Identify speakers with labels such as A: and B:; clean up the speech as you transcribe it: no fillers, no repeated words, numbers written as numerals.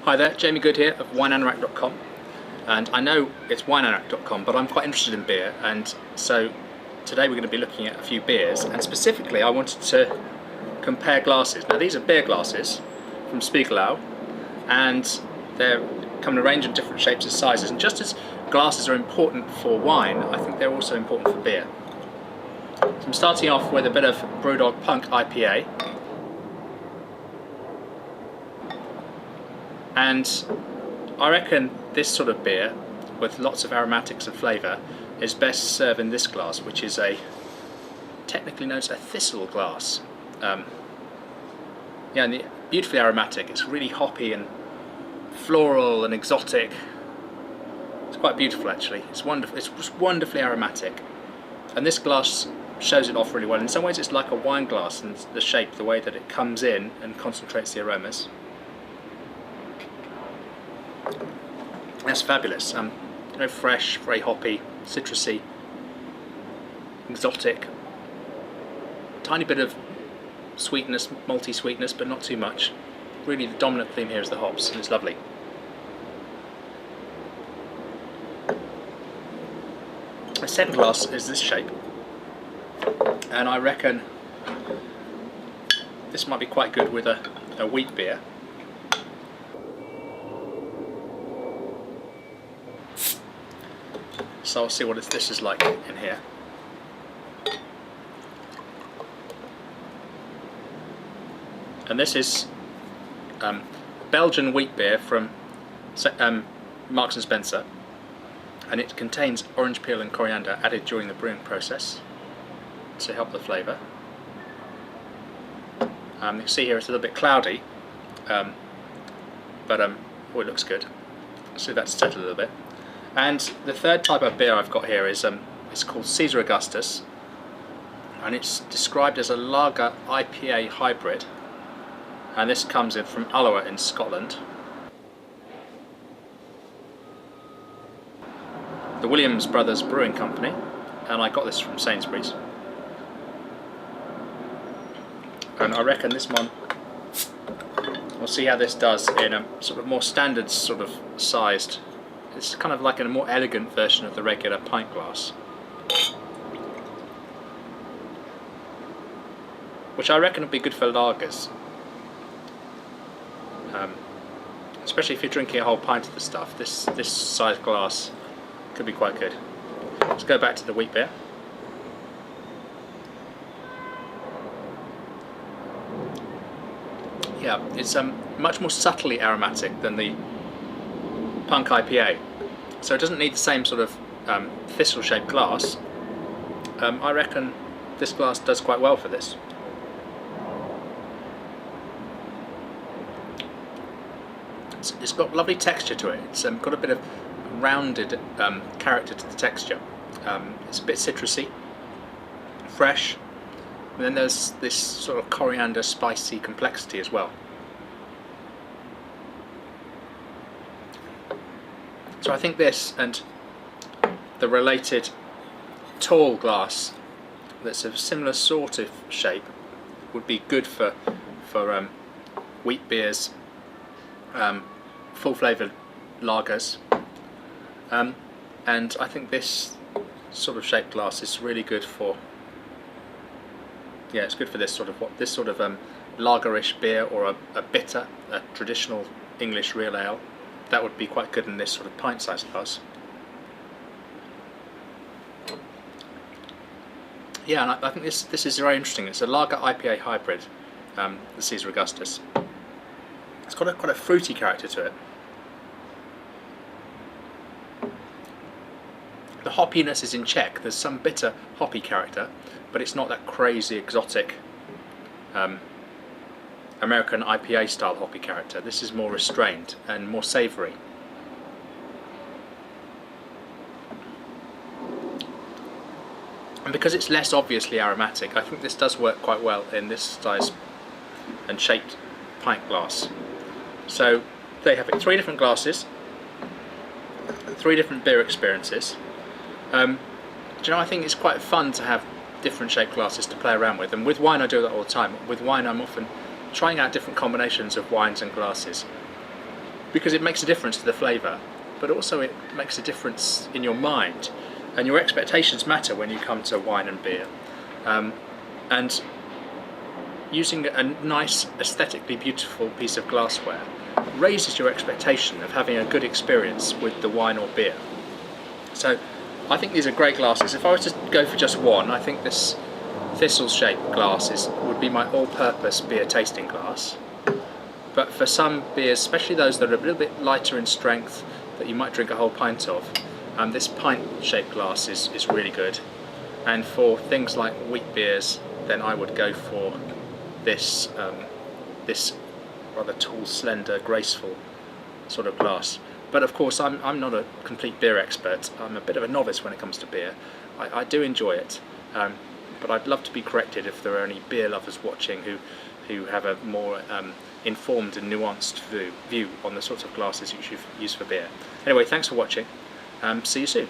A: Hi there, Jamie Good here of wineanorak.com, and I know it's wineanorak.com, but I'm quite interested in beer, and so today we're going to be looking at a few beers, and specifically I wanted to compare glasses. Now these are beer glasses from Spiegelau, and they come in a range of different shapes and sizes, and just as glasses are important for wine, I think they're also important for beer. So I'm starting off with a bit of Brewdog Punk IPA. And I reckon this sort of beer, with lots of aromatics and flavour, is best served in this glass, which is technically known as a thistle glass. And beautifully aromatic. It's really hoppy and floral and exotic. It's quite beautiful actually. It's wonderful. It's just wonderfully aromatic, and this glass shows it off really well. In some ways, it's like a wine glass, and the shape, the way that it comes in and concentrates the aromas. That's fabulous. Very fresh, very hoppy, citrusy, exotic. Tiny bit of sweetness, malty sweetness, but not too much. Really, the dominant theme here is the hops, and it's lovely. The second glass is this shape, and I reckon this might be quite good with a wheat beer. So I'll see what this is like in here. And this is Belgian wheat beer from Marks & Spencer, and it contains orange peel and coriander added during the brewing process to help the flavour. You can see here it's a little bit cloudy, but it looks good. So that's settled a little bit. And the third type of beer I've got here is it's called Caesar Augustus, and it's described as a lager IPA hybrid, and this comes in from Alloa in Scotland. The Williams Brothers Brewing Company, and I got this from Sainsbury's. And I reckon this one, we'll see how this does in a sort of more standard sort of sized. It's kind of like a more elegant version of the regular pint glass, which I reckon would be good for lagers, especially if you're drinking a whole pint of the stuff. This size glass could be quite good. Let's go back to the wheat beer. Yeah, it's much more subtly aromatic than the Punk IPA, so it doesn't need the same sort of thistle-shaped glass. I reckon this glass does quite well for this. It's got lovely texture to it. It's got a bit of rounded character to the texture. It's a bit citrusy, fresh, and then there's this sort of coriander, spicy complexity as well. So I think this and the related tall glass that's of a similar sort of shape would be good for wheat beers, full flavoured lagers, and I think this sort of shaped glass is really good for, it's good for this sort of lagerish beer, or a bitter, a traditional English real ale. That would be quite good in this sort of pint-sized glass. Yeah, and I think this is very interesting. It's a lager IPA hybrid, the Caesar Augustus. It's got quite a fruity character to it. The hoppiness is in check. There's some bitter hoppy character, but it's not that crazy exotic American IPA style hoppy character. This is more restrained and more savoury. And because it's less obviously aromatic, I think this does work quite well in this size and shaped pint glass. So there you have it, 3 different glasses, 3 different beer experiences. Do you know, I think it's quite fun to have different shaped glasses to play around with, and with wine I do that all the time. With wine I'm often trying out different combinations of wines and glasses. because it makes a difference to the flavour, but also it makes a difference in your mind, and your expectations matter when you come to wine and beer. And using a nice, aesthetically beautiful piece of glassware raises your expectation of having a good experience with the wine or beer. So I think these are great glasses. If I was to go for just one, I think this thistle-shaped glass would be my all-purpose beer tasting glass. But for some beers, especially those that are a little bit lighter in strength, that you might drink a whole pint of, this pint-shaped glass is really good. And for things like wheat beers, then I would go for this this rather tall, slender, graceful sort of glass. But of course, I'm not a complete beer expert. I'm a bit of a novice when it comes to beer. I do enjoy it, but I'd love to be corrected if there are any beer lovers watching who have a more informed and nuanced view on the sorts of glasses you should use for beer. Anyway, thanks for watching. See you soon.